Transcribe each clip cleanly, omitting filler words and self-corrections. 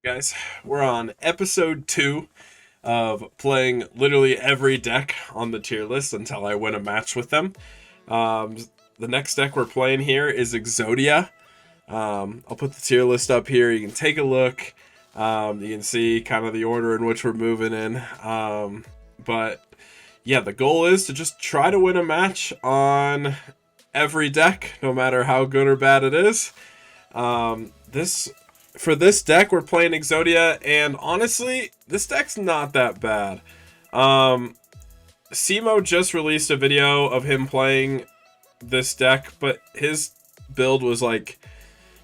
Guys, we're on episode 2 of playing literally every deck on the tier list until I win a match with them. Um, the next deck we're playing here is Exodia. I'll put the tier list up here. You can take a look. You can see kind of the order in which we're moving in. But yeah, the goal is to just try to win a match on every deck, no matter how good or bad it is. For this deck, we're playing Exodia, and honestly, this deck's not that bad. Simo just released a video of him playing this deck, but his build was like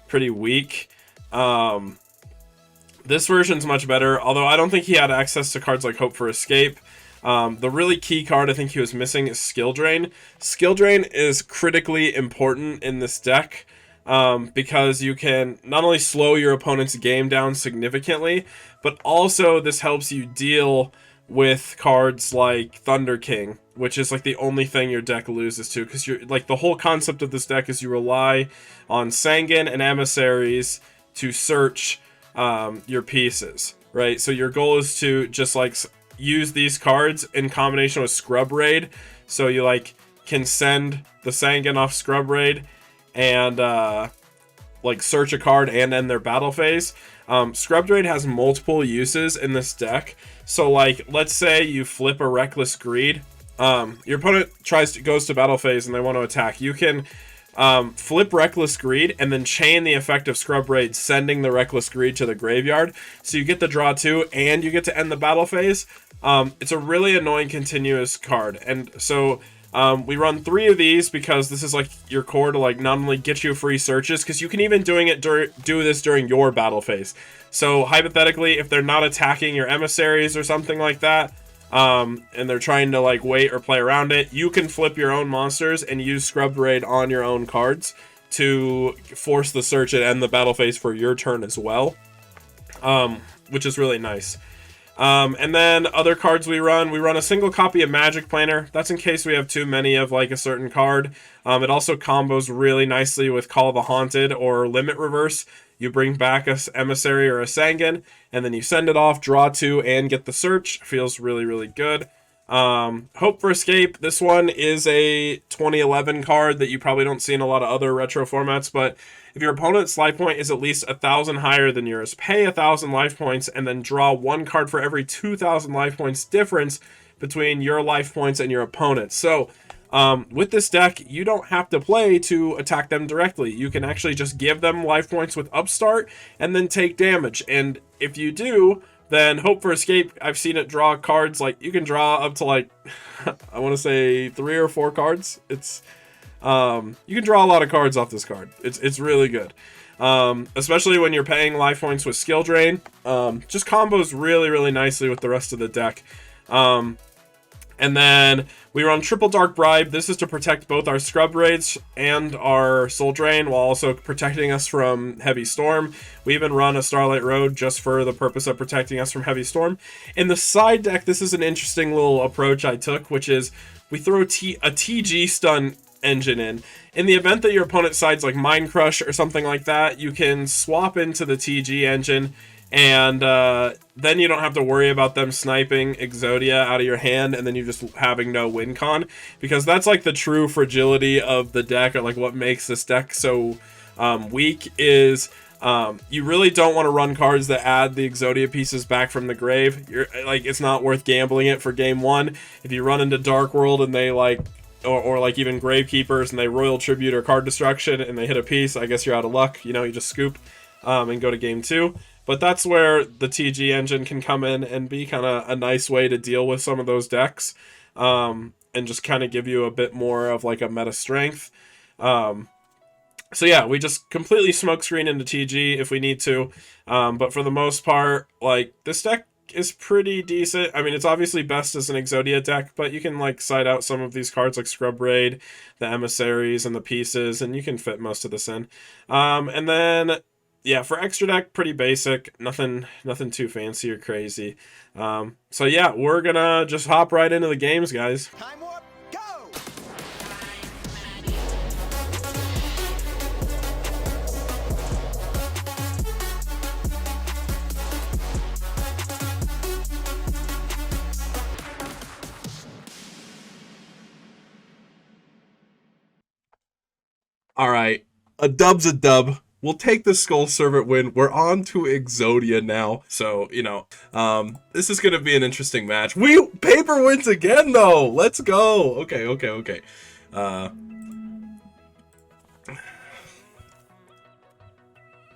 pretty weak. This version's much better, although I don't think he had access to cards like Hope for Escape. The really key card I think he was missing is Skill Drain. Skill Drain is critically important in this deck. Because you can not only slow your opponent's game down significantly, but also this helps you deal with cards like Thunder King, which is like the only thing your deck loses to, because you're like, the whole concept of this deck is you rely on Sangan and Emissaries to search your pieces, right? So your goal is to just like use these cards in combination with Scrub Raid, so you like can send the Sangan off Scrub Raid and like search a card and end their battle phase. Scrub Raid has multiple uses in this deck. So like, let's say you flip a Reckless Greed. Your opponent goes to battle phase and they want to attack. You can flip Reckless Greed and then chain the effect of Scrub Raid, sending the Reckless Greed to the graveyard. So you get the draw 2 and you get to end the battle phase. It's a really annoying continuous card. And so we run 3 of these because this is like your core to like not only get you free searches, because you can even do this during your battle phase. So hypothetically, if they're not attacking your emissaries or something like that, and they're trying to like wait or play around it, you can flip your own monsters and use Scrub Raid on your own cards to force the search and end the battle phase for your turn as well, which is really nice. And then other cards we run a single copy of Magic Planner. That's in case we have too many of like a certain card. It also combos really nicely with Call of the Haunted or Limit Reverse. You bring back a Emissary or a Sangan, and then you send it off, draw 2, and get the search. Feels really, really good. Hope for Escape. This one is a 2011 card that you probably don't see in a lot of other retro formats, but if your opponent's life point is at least 1,000 higher than yours, pay 1,000 life points and then draw 1 card for every 2,000 life points difference between your life points and your opponent. So with this deck, you don't have to play to attack them directly. You can actually just give them life points with Upstart and then take damage. And if you do, then Hope for Escape, I've seen it draw cards like you can draw up to like I want to say 3 or 4 cards. It's you can draw a lot of cards off this card. It's really good, especially when you're paying life points with Skill Drain. Just combos really, really nicely with the rest of the deck. And then we run Triple Dark Bribe. This is to protect both our Scrub Raids and our Soul Drain, while also protecting us from Heavy Storm. We even run a Starlight Road just for the purpose of protecting us from Heavy Storm. In the side deck, this is an interesting little approach I took, which is we throw a TG stun engine in the event that your opponent sides like Mind Crush or something like that. You can swap into the TG engine, and then you don't have to worry about them sniping Exodia out of your hand and then you just having no win con, because that's like the true fragility of the deck, or like what makes this deck so weak is you really don't want to run cards that add the Exodia pieces back from the grave. You're like, it's not worth gambling it for game 1. If you run into Dark World and they like or like even Gravekeepers and they Royal Tribute or Card Destruction and they hit a piece, I guess you're out of luck. You know, you just scoop and go to game 2. But that's where the TG engine can come in and be kind of a nice way to deal with some of those decks, and just kind of give you a bit more of like a meta strength. So yeah, we just completely smokescreen into TG if we need to, but for the most part, like, this deck is pretty decent. I mean, it's obviously best as an Exodia deck, but you can like side out some of these cards like Scrub Raid, the Emissaries, and the pieces, and you can fit most of this in. And then yeah, for extra deck, pretty basic, nothing too fancy or crazy. So yeah, we're gonna just hop right into the games, guys. Time warp, go! All right, a dub's a dub. We'll take the Skull Servant win. We're on to Exodia now. So, this is going to be an interesting match. Paper wins again, though. Let's go. Okay. Uh,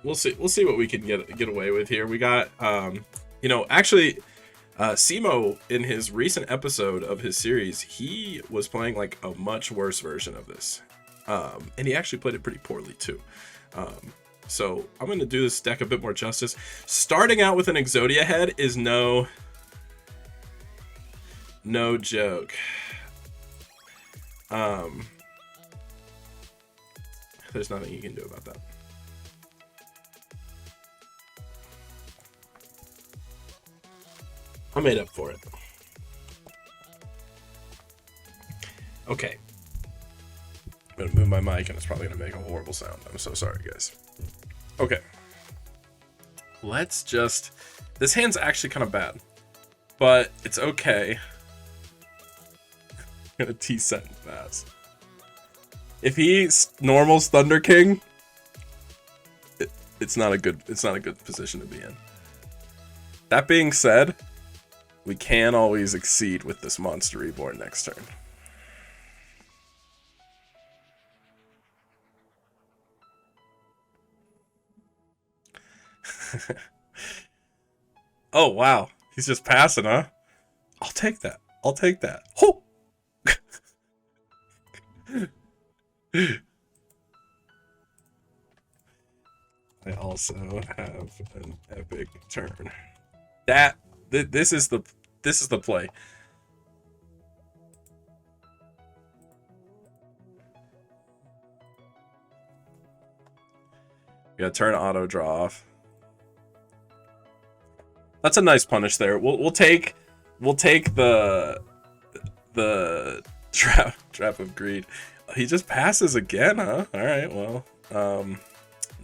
we'll see. We'll see what we can get away with here. We got, actually, Simo, in his recent episode of his series, he was playing like a much worse version of this. And he actually played it pretty poorly too. So I'm going to do this deck a bit more justice. Starting out with an Exodia head is no joke. There's nothing you can do about that. I made up for it. Okay. I'm gonna move my mic and it's probably gonna make a horrible sound. I'm so sorry, guys. Okay. Let's just... This hand's actually kind of bad, but it's okay. I'm gonna T-set and pass. If he normals Thunder King, it's not a good position to be in. That being said, we can always exceed with this Monster Reborn next turn. Oh, wow. He's just passing, huh? I'll take that. Oh! I also have an epic turn. This is the play. You gotta turn auto draw off. That's a nice punish there. We'll take the trap of greed. He just passes again, huh? All right, well,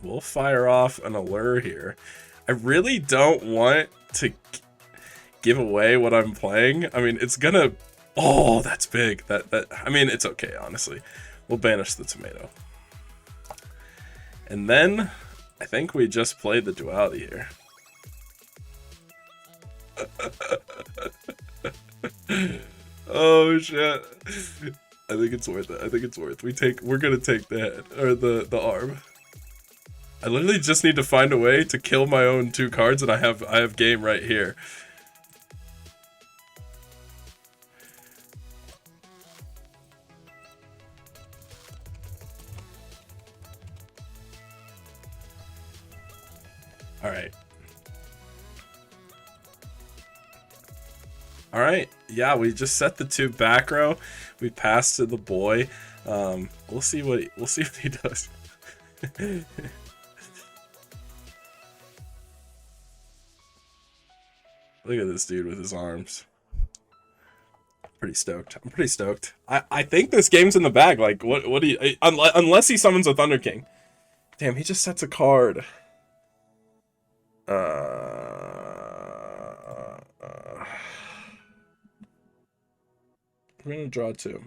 we'll fire off an allure here. I really don't want to give away what I'm playing. I mean, it's gonna... Oh, that's big. I mean, it's okay, honestly. We'll banish the tomato. And then, I think we just played the duality here. Oh, shit. I think it's worth it. We're gonna take the head, or the arm. I literally just need to find a way to kill my own 2 cards, and I have game right here. All right. Yeah, we just set the 2 back row. We passed to the boy. We'll see what he does. Look at this dude with his arms. I'm pretty stoked. I think this game's in the bag. Like, what do you... Unless he summons a Thunder King. Damn, he just sets a card. We're gonna draw 2.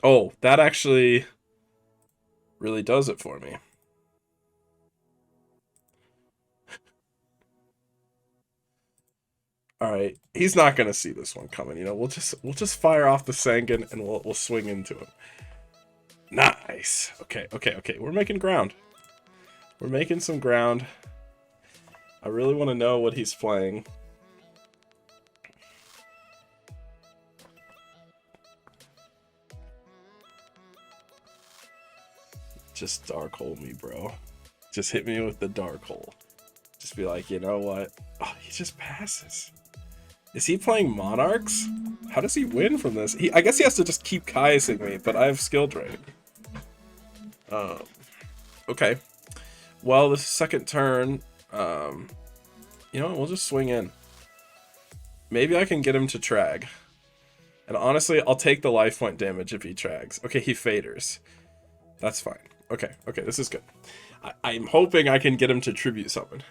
Oh, that actually really does it for me. All right, he's not gonna see this one coming. You know, we'll just fire off the Sangan and we'll swing into him. Nice. Okay. We're making ground. We're making some ground. I really want to know what he's playing. Just dark hole me, bro. Just hit me with the dark hole. Just be like, you know what? Oh, he just passes. Is he playing Monarchs? How does he win from this? I guess he has to just keep Kaiusing me, but I have skill drain. Okay. Well, the second turn, you know what? We'll just swing in. Maybe I can get him to trag. And honestly, I'll take the life point damage if he trags. Okay, he faders. That's fine. Okay, this is good. I'm hoping I can get him to tribute summon.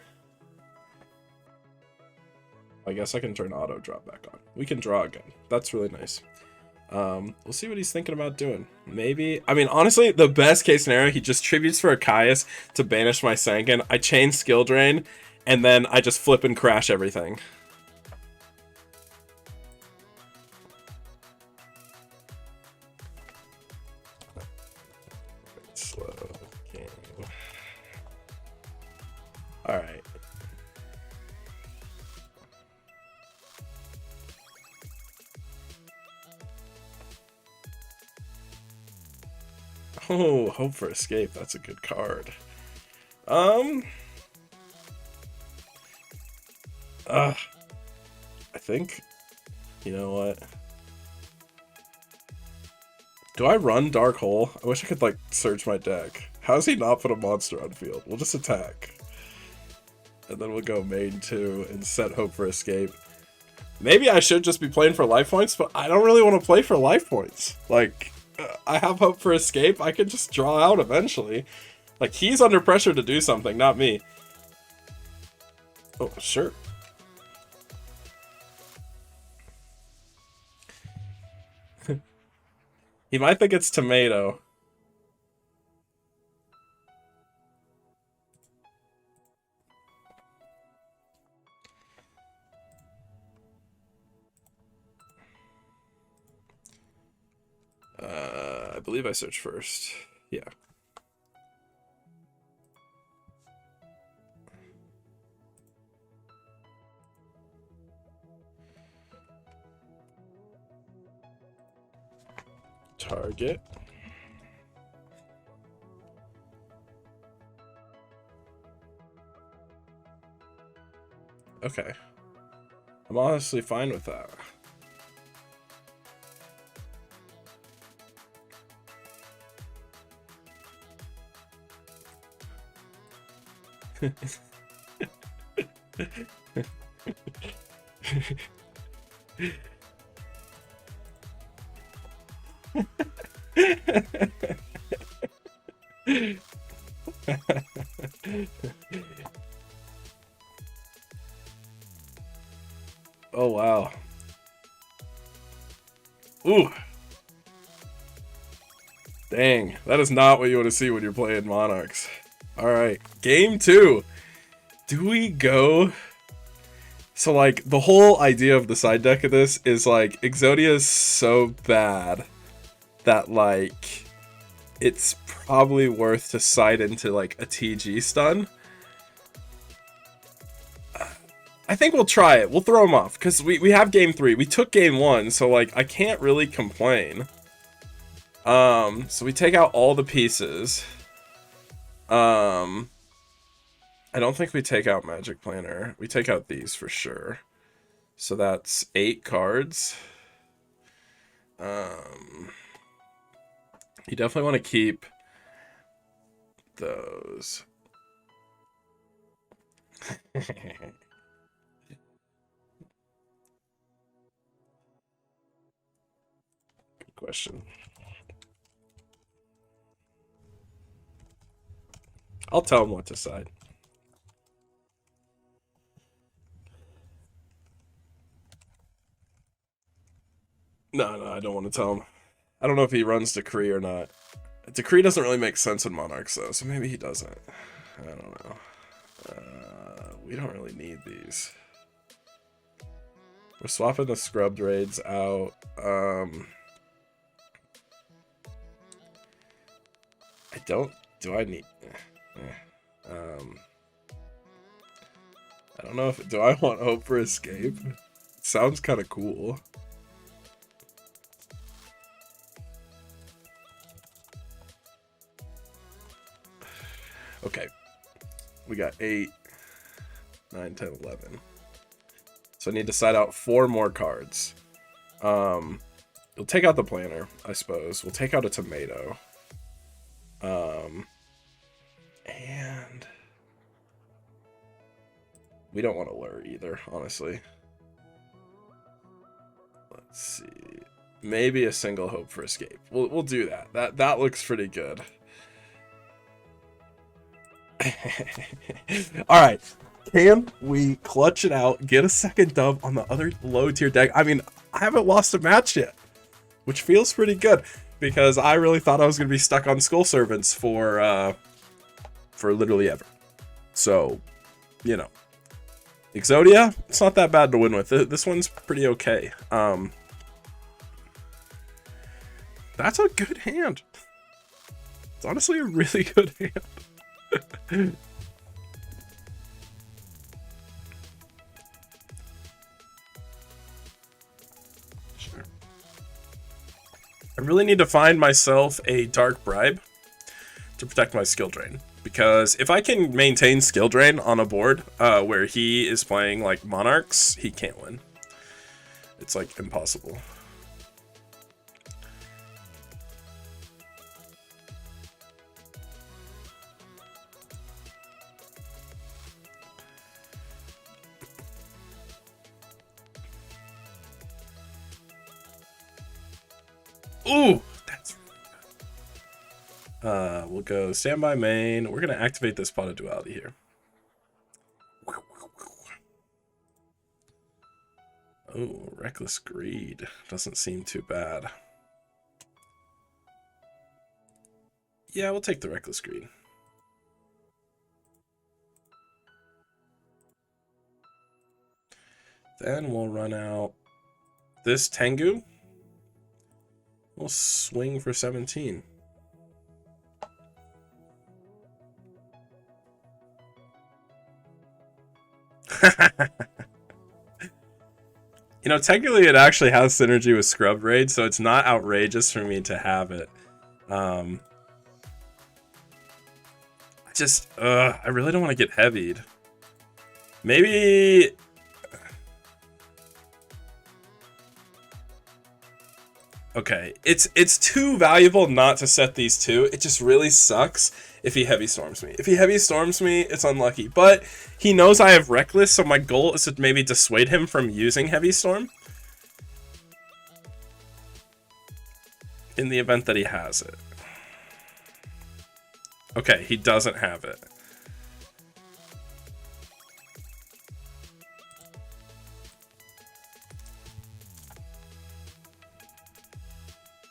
I guess I can turn auto draw back on. We can draw again. That's really nice. We'll see what he's thinking about doing. Maybe, I mean, honestly, the best case scenario, he just tributes for a Caius to banish my Sankin. I chain skill drain, and then I just flip and crash everything. Slow game. All right. Oh, Hope for Escape. That's a good card. I think, you know what? Do I run Dark Hole? I wish I could, like, search my deck. How does he not put a monster on field? We'll just attack. And then we'll go main 2 and set Hope for Escape. Maybe I should just be playing for life points, but I don't really want to play for life points. Like, I have Hope for Escape. I could just draw out eventually. Like, he's under pressure to do something, not me. Oh, sure. He might think it's tomato. I believe I searched first. Yeah. Target. Okay. I'm honestly fine with that. Oh, wow. Ooh. Dang, that is not what you want to see when you're playing Monarchs. Alright, game 2. Do we go... So, like, the whole idea of the side deck of this is, like, Exodia is so bad that, like, it's probably worth to side into, like, a TG stun. I think we'll try it. We'll throw him off, because we have game 3. We took game 1, so, like, I can't really complain. So we take out all the pieces. I don't think we take out Magic Planner. We take out these for sure. So that's 8 cards. You definitely want to keep those. Good question. I'll tell him what to side. No, I don't want to tell him. I don't know if he runs Decree or not. Decree doesn't really make sense in Monarchs, though, so maybe he doesn't. I don't know. We don't really need these. We're swapping the scrubbed raids out. I don't... Do I need... I don't know if... Do I want Hope for Escape? It sounds kind of cool. Okay. We got 8, 9, 10, 11. So I need to side out 4 more cards. We'll take out the planner, I suppose. We'll take out a tomato. And we don't want to lure either, honestly. Let's see. Maybe a single Hope for Escape. We'll do that. That looks pretty good. All right. Can we clutch it out, get a second dub on the other low tier deck? I mean, I haven't lost a match yet. which feels pretty good because I really thought I was going to be stuck on Skull Servants for literally ever. So, you know, Exodia, it's not that bad to win with. This one's pretty okay. That's a good hand. It's honestly a really good hand. Sure. I really need to find myself a Dark Bribe to protect my skill drain. Because if I can maintain skill drain on a board where he is playing like Monarchs, he can't win. It's like impossible. Ooh, that's we'll go standby main. We're gonna activate this Pot of Duality here. Oh, Reckless Greed doesn't seem too bad. Yeah, we'll take the Reckless Greed. Then we'll run out this Tengu. We'll swing for 17. You know, technically it actually has synergy with Scrub Raid, so it's not outrageous for me to have it. I really don't want to get heavied. Maybe... Okay, it's too valuable not to set these two. It just really sucks if he heavy storms me. If he heavy storms me, it's unlucky. But he knows I have Reckless, so my goal is to maybe dissuade him from using Heavy Storm. In the event that he has it. Okay, he doesn't have it.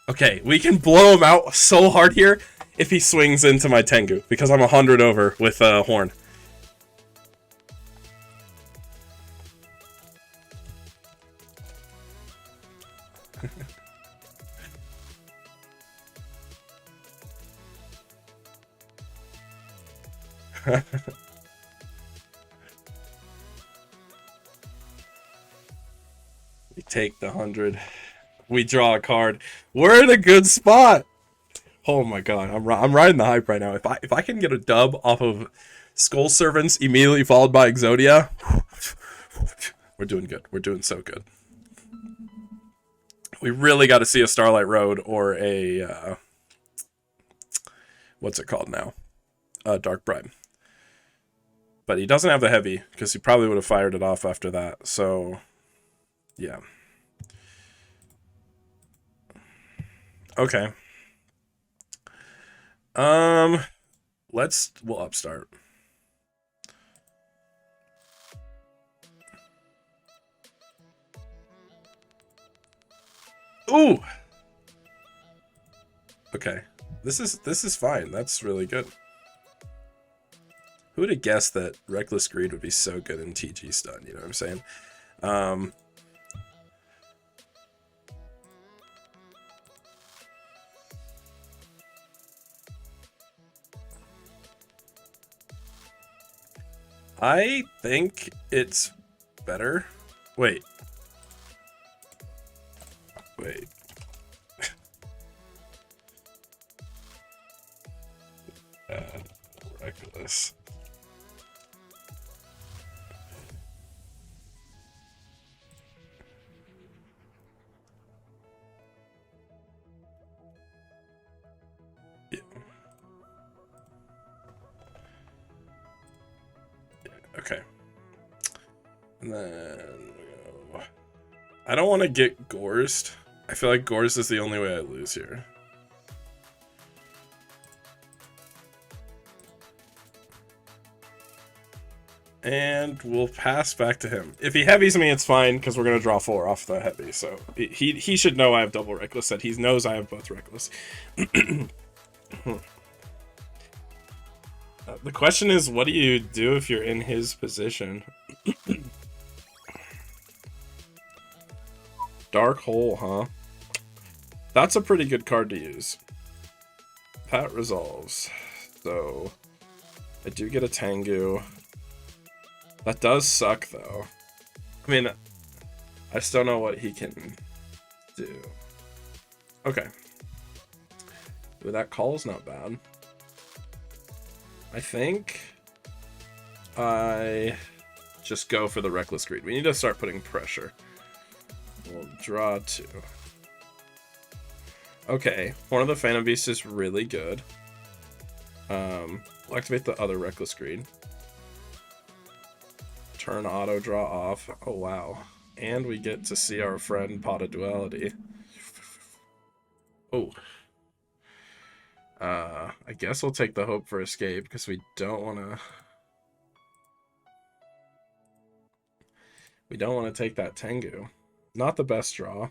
Okay, we can blow him out so hard here if he swings into my Tengu, because I'm 100 over with Horn. We take the 100. We draw a card. We're in a good spot. Oh my god, I'm riding the hype right now. If I can get a dub off of Skull Servants immediately followed by Exodia, we're doing good. We're doing so good. We really got to see a Starlight Road or a what's it called now? Dark Bribe. But he doesn't have the heavy because he probably would have fired it off after that. So, yeah. Okay. We'll upstart. Ooh. Okay. This is fine. That's really good. Who would have guessed that Reckless Greed would be so good in TG stun, you know what I'm saying? I think it's better. Wait. Reckless. Yeah. Okay. And then we go. I don't want to get Gorsed. I feel like Gorsed is the only way I lose here. And we'll pass back to him. If he heavies me, it's fine, because we're going to draw 4 off the heavy. So he should know I have double reckless, that he knows I have both reckless. The question is, what do you do if you're in his position? Dark Hole, huh? That's a pretty good card to use. That resolves. So, I do get a Tengu. That does suck, though. I mean, I still know what he can do. Okay. Ooh, that call's not bad. I think I just go for the Reckless Greed. We need to start putting pressure. We'll draw 2. Okay, one of the Phantom Beasts is really good. We'll activate the other Reckless Greed. Turn auto draw off. Oh wow. And we get to see our friend Pot of Duality. Oh. I guess we'll take the Hope for Escape because we don't want to... We don't want to take that Tengu. Not the best draw,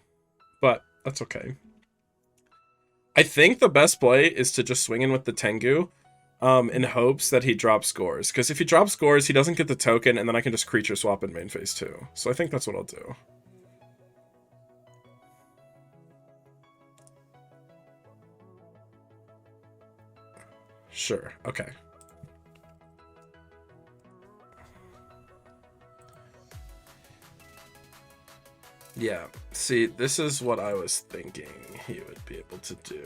but that's okay. I think the best play is to just swing in with the Tengu in hopes that he drops scores. Because if he drops scores, he doesn't get the token, and then I can just creature swap in main phase too. So I think that's what I'll do. Sure, okay. Yeah, see, this is what I was thinking he would be able to do.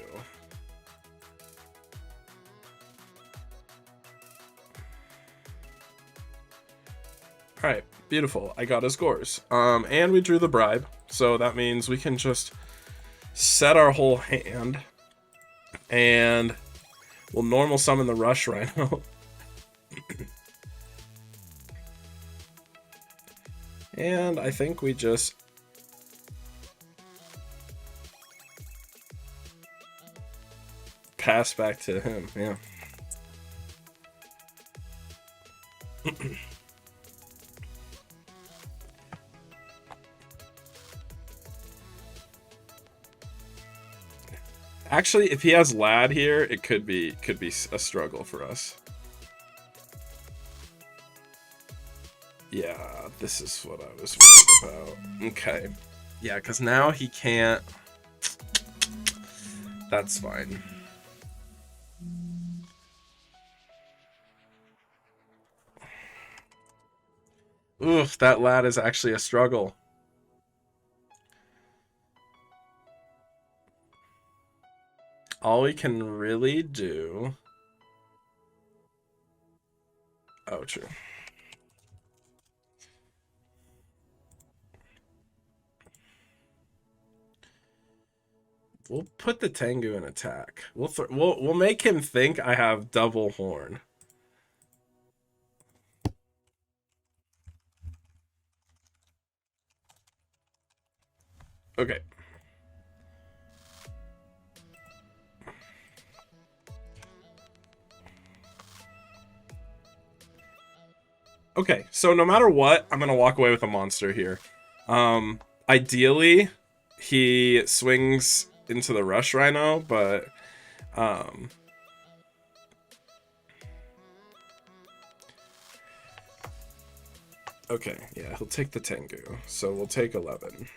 Alright, beautiful. I got his scores. And we drew the bribe, so that means we can just set our whole hand, and we'll normal summon the Rush Rhino. And I think we just... pass back to him, yeah. Actually, if he has Lad here, it could be a struggle for us. Yeah, this is what I was worried about. Okay. Yeah, because now he can't... That's fine. Oof, that Lad is actually a struggle. All we can really do... Oh, true. We'll put the Tengu in attack. We'll make him think I have double horn. Okay. Okay, so no matter what, I'm gonna walk away with a monster here. Ideally, he swings into the Rush Rhino, but okay, yeah, he'll take the Tengu, so we'll take 11.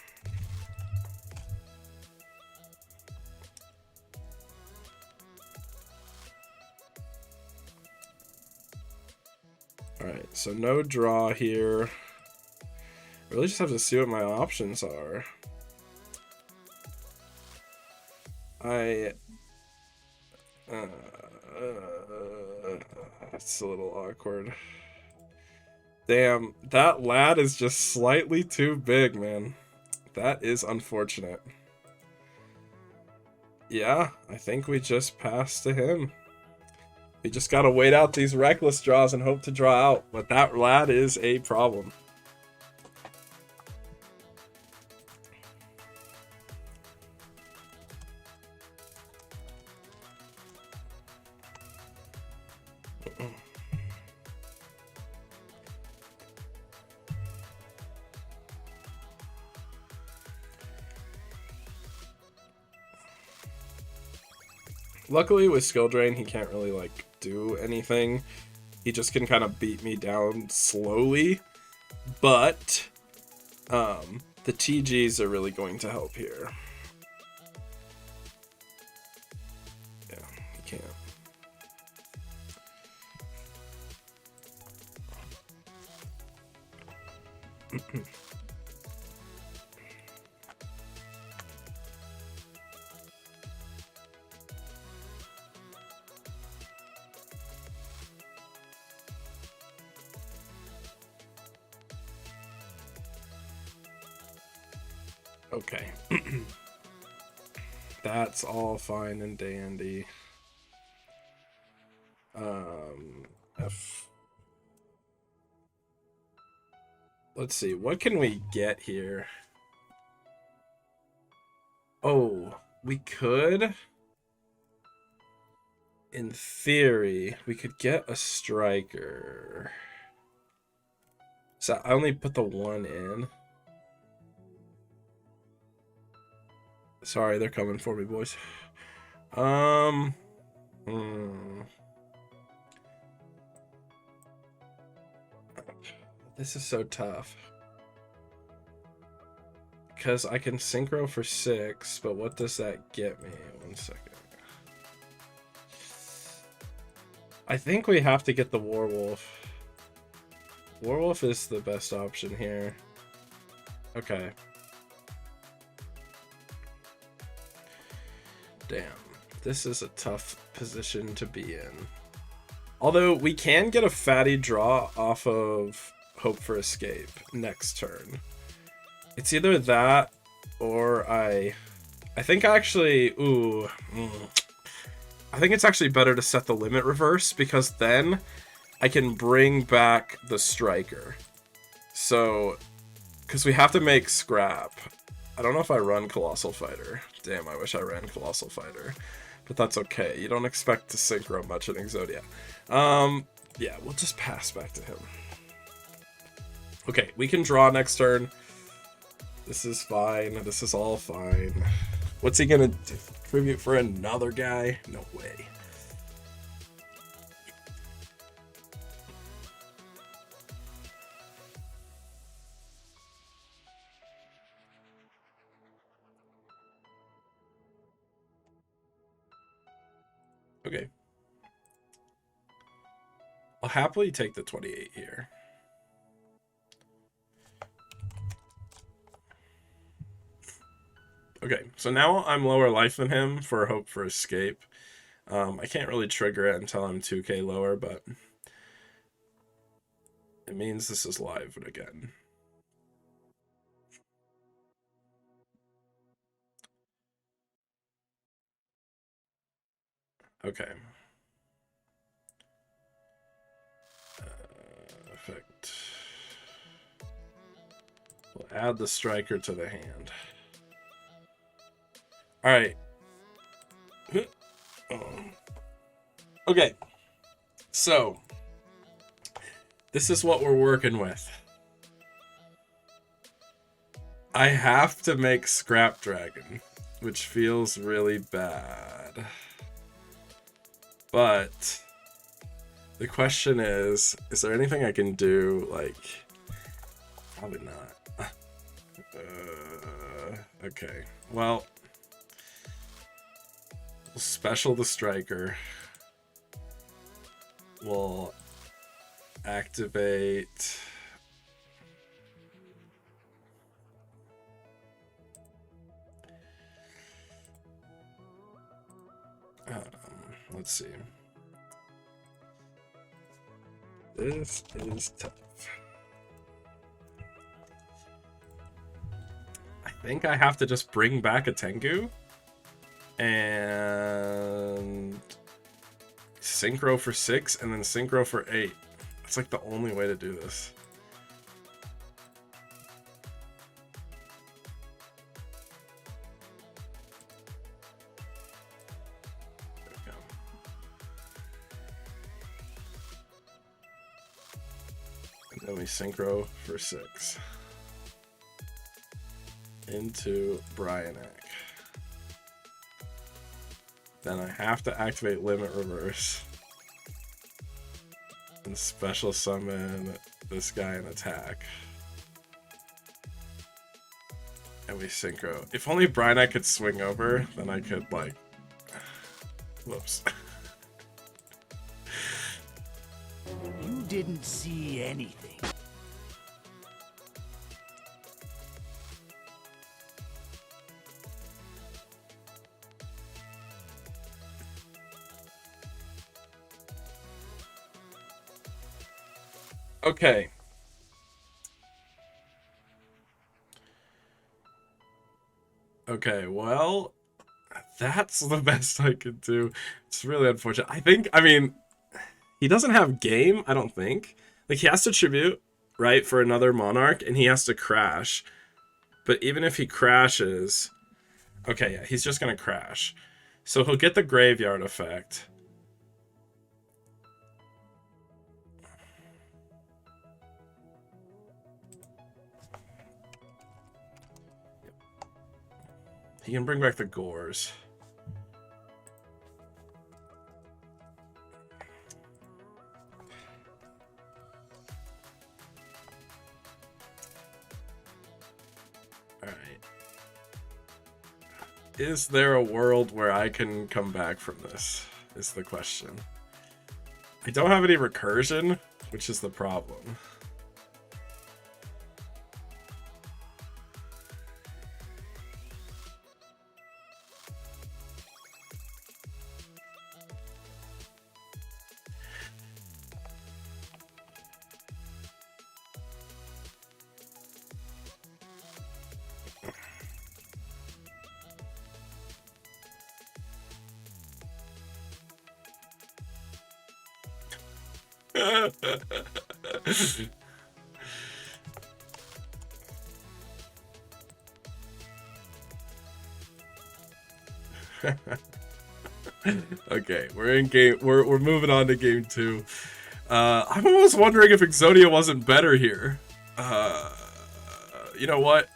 Alright, so no draw here. Really just have to see what my options are. It's a little awkward. Damn, that Lad is just slightly too big, man. That is unfortunate. Yeah, I think we just pass to him. We just gotta wait out these reckless draws and hope to draw out, but that Lad is a problem. Luckily with skill drain, he can't really like do anything. He just can kind of beat me down slowly. But the TGs are really going to help here. Yeah, he can't. Okay. That's all fine and dandy. Let's see, what can we get here? Oh, we could, in theory, we could get a striker. So I only put the one in. Sorry, they're coming for me, boys. This is so tough. Because I can synchro for 6, but what does that get me? 1 second. I think we have to get the Warwolf. Warwolf is the best option here. Okay. Damn. This is a tough position to be in. Although we can get a fatty draw off of Hope for Escape next turn. It's either that or I think actually, I think it's actually better to set the limit reverse, because then I can bring back the striker. So, because we have to make scrap. I don't know if I run Colossal Fighter. Damn, I wish I ran Colossal Fighter. But that's okay. You don't expect to synchro much in Exodia. Yeah, we'll just pass back to him. Okay, we can draw next turn. This is fine. This is all fine. What's he gonna do? Tribute for another guy? No way. Okay. I'll happily take the 28 here. Okay, so now I'm lower life than him for Hope for Escape. I can't really trigger it until I'm 2k lower, but it means this is live again. Okay. Effect. We'll add the striker to the hand. Alright. Okay. So, this is what we're working with. I have to make Scrap Dragon, which feels really bad. But the question is there anything I can do? Like, probably not. Okay. Well, we'll special the striker. We'll activate. Let's see. This is tough. I think I have to just bring back a Tengu and synchro for 6 and then synchro for 8. That's like the only way to do this. Then we synchro for 6 into Bryanek. Then I have to activate Limit Reverse. And special summon this guy and attack. And we synchro. If only Brynite could swing over, then I could, like... Whoops. You didn't see anything. Okay. Okay, well, that's the best I could do. It's really unfortunate. I mean, he doesn't have game, I don't think. Like, he has to tribute, right, for another Monarch, and he has to crash. But even if he crashes... Okay, yeah, he's just gonna crash. So he'll get the Graveyard effect. He can bring back the Gores. Alright. Is there a world where I can come back from this? Is the question. I don't have any recursion, which is the problem. Okay, we're in game. We're moving on to game 2. I'm almost wondering if Exodia wasn't better here. You know what?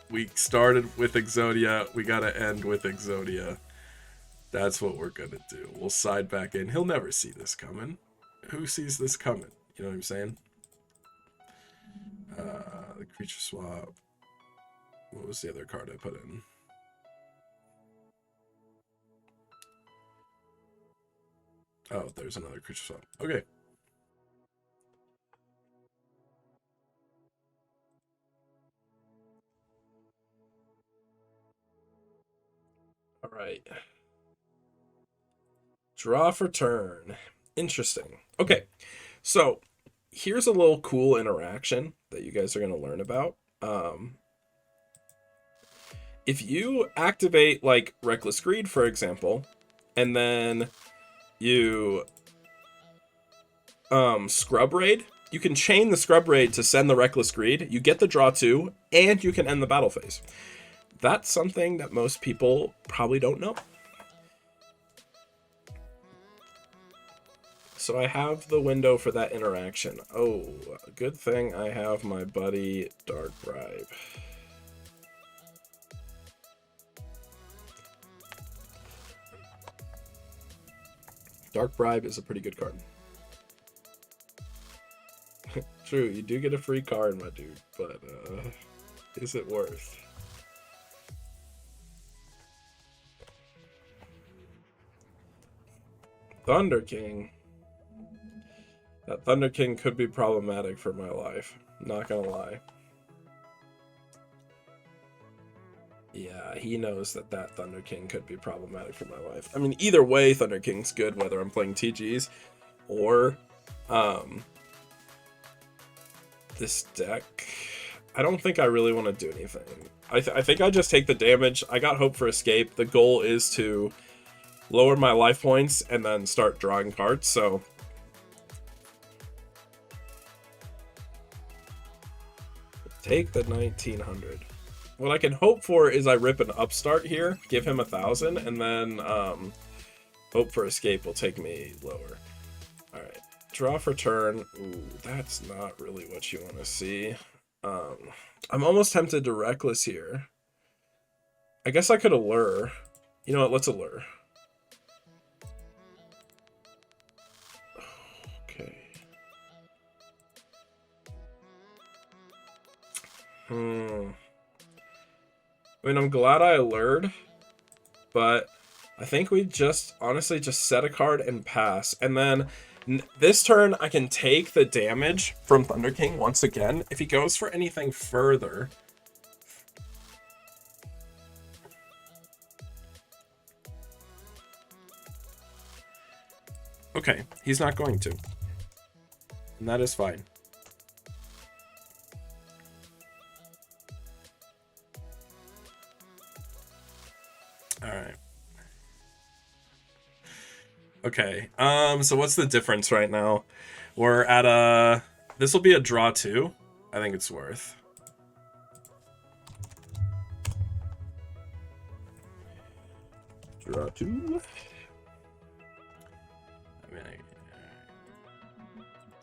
We started with Exodia. We gotta end with Exodia. That's what we're gonna do. We'll side back in. He'll never see this coming. Who sees this coming? You know what I'm saying? The creature swap. What was the other card I put in? Oh, there's another creature swap. Okay. All right. Draw for turn. Interesting. Okay. So here's a little cool interaction that you guys are going to learn about. If you activate, like, Reckless Greed, for example, and then you Scrub Raid, you can chain the Scrub Raid to send the Reckless Greed, you get the draw 2, and you can end the battle phase. That's something that most people probably don't know. So I have the window for that interaction. Oh, good thing I have my buddy Dark Bribe. Dark Bribe is a pretty good card. True, you do get a free card, my dude, but is it worth? Thunder King. That Thunder King could be problematic for my life. Not gonna lie. Yeah, he knows that that Thunder King could be problematic for my life. I mean, either way, Thunder King's good, whether I'm playing TGs or this deck. I don't think I really want to do anything. I think I just take the damage. I got Hope for Escape. The goal is to lower my life points and then start drawing cards, so... Take the 1900. What I can hope for is I rip an Upstart here, give him 1,000, and then Hope for Escape will take me lower. Alright, draw for turn. Ooh, that's not really what you want to see. I'm almost tempted to Reckless here. I guess I could Allure. You know what, let's Allure. I mean, I'm glad I lured, but I think we just honestly just set a card and pass. And then this turn, I can take the damage from Thunder King once again if he goes for anything further. Okay, he's not going to. And that is fine. Alright. Okay, so what's the difference right now? We're at a... This will be a draw 2. I think it's worth. Draw 2.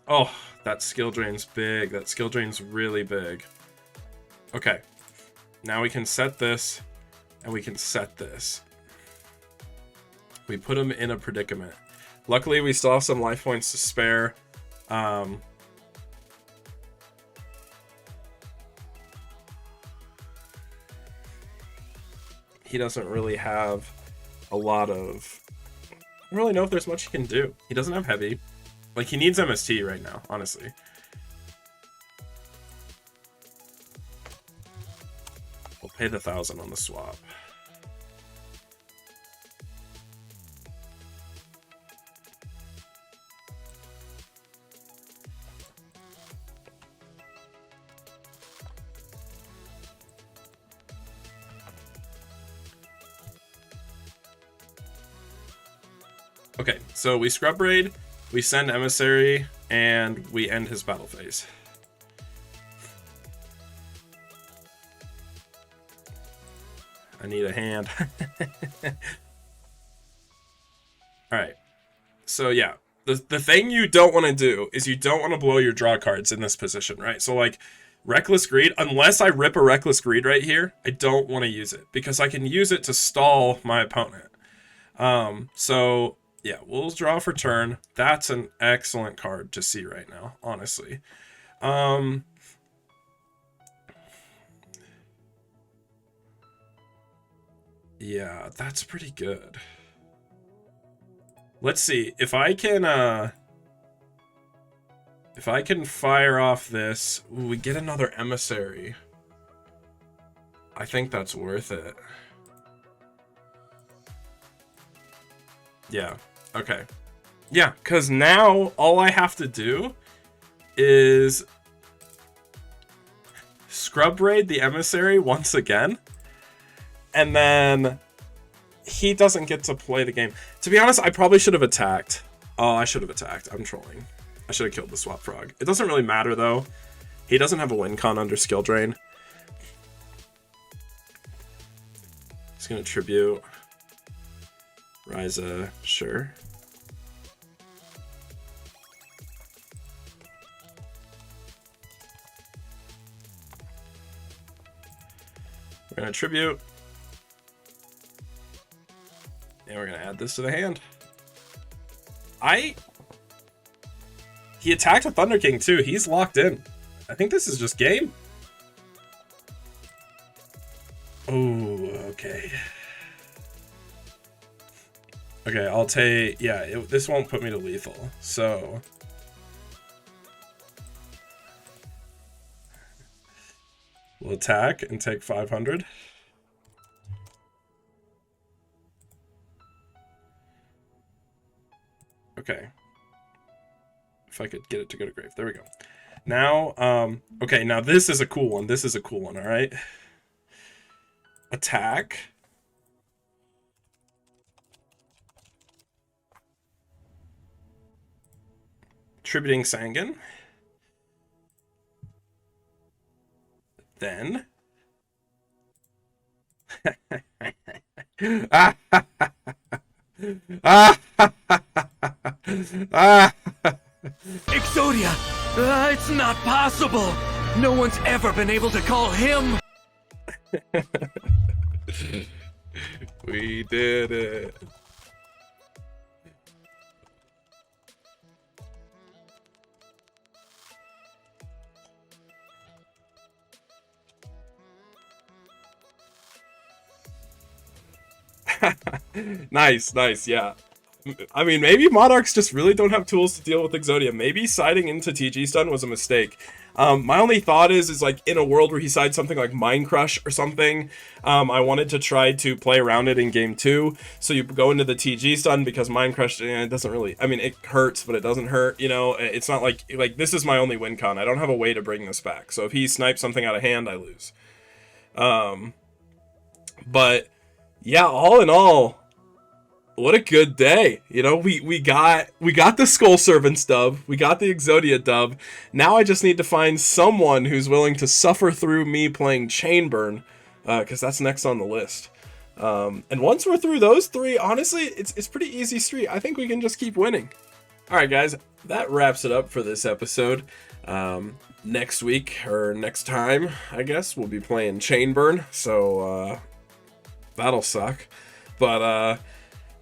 Oh, that skill drain's big. That skill drain's really big. Okay. Now we can set this, and we can set this. We put him in a predicament. Luckily, we still have some life points to spare. He doesn't really have a lot of... I don't really know if there's much he can do. He doesn't have heavy. Like, he needs MST right now, honestly. We'll pay the 1,000 on the swap. Okay, so we scrub raid. We send Emissary, and we end his battle phase. I need a hand. Alright. So, yeah. The thing you don't want to do is you don't want to blow your draw cards in this position, right? So, like, Reckless Greed, unless I rip a Reckless Greed right here, I don't want to use it, because I can use it to stall my opponent. So... yeah, we'll draw for turn. That's an excellent card to see right now, honestly. Yeah, that's pretty good. Let's see if I can fire off this. Ooh, we get another Emissary. I think that's worth it. Yeah. Okay. Yeah, because now all I have to do is scrub raid the Emissary once again, and then he doesn't get to play the game. To be honest, I probably should have attacked. Oh, I should have attacked. I'm trolling. I should have killed the Swap Frog. It doesn't really matter, though. He doesn't have a win con under skill drain. He's going to tribute. Ryza, sure. We're going to tribute. And we're going to add this to the hand. He attacked with Thunder King too. He's locked in. I think this is just game. Oh, okay. Okay, I'll take... yeah, this won't put me to lethal. So... we'll attack and take 500. Okay. If I could get it to go to grave. There we go. Now, okay, now this is a cool one. This is a cool one, alright? Attack. Tributing Sangan. Then... Exodia! It's not possible! No one's ever been able to call him! We did it. Nice, nice, yeah. I mean, maybe Monarchs just really don't have tools to deal with Exodia. Maybe siding into TG Stun was a mistake. My only thought is like in a world where he sides something like Mind Crush or something, I wanted to try to play around it in game 2. So you go into the TG Stun because Mind Crush, it doesn't really, I mean, it hurts, but it doesn't hurt, you know? It's not like this is my only win con. I don't have a way to bring this back. So if he snipes something out of hand, I lose. But yeah, all in all, what a good day. You know, we got the Skull Servants dub, we got the Exodia dub. Now I just need to find someone who's willing to suffer through me playing Chainburn, because that's next on the list. And once we're through those 3, honestly, it's pretty easy street. I think we can just keep winning. Alright guys, that wraps it up for this episode. Next week, or next time, I guess, we'll be playing Chainburn, so that'll suck. But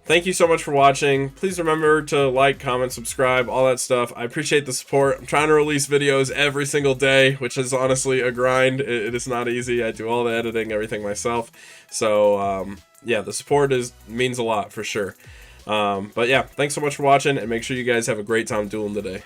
thank you so much for watching. Please remember to like, comment, subscribe, all that stuff. I appreciate the support. I'm trying to release videos every single day, which is honestly a grind. It is not easy. I do all the editing, everything myself. So, yeah, the support means a lot for sure. But yeah, thanks so much for watching, and make sure you guys have a great time dueling today.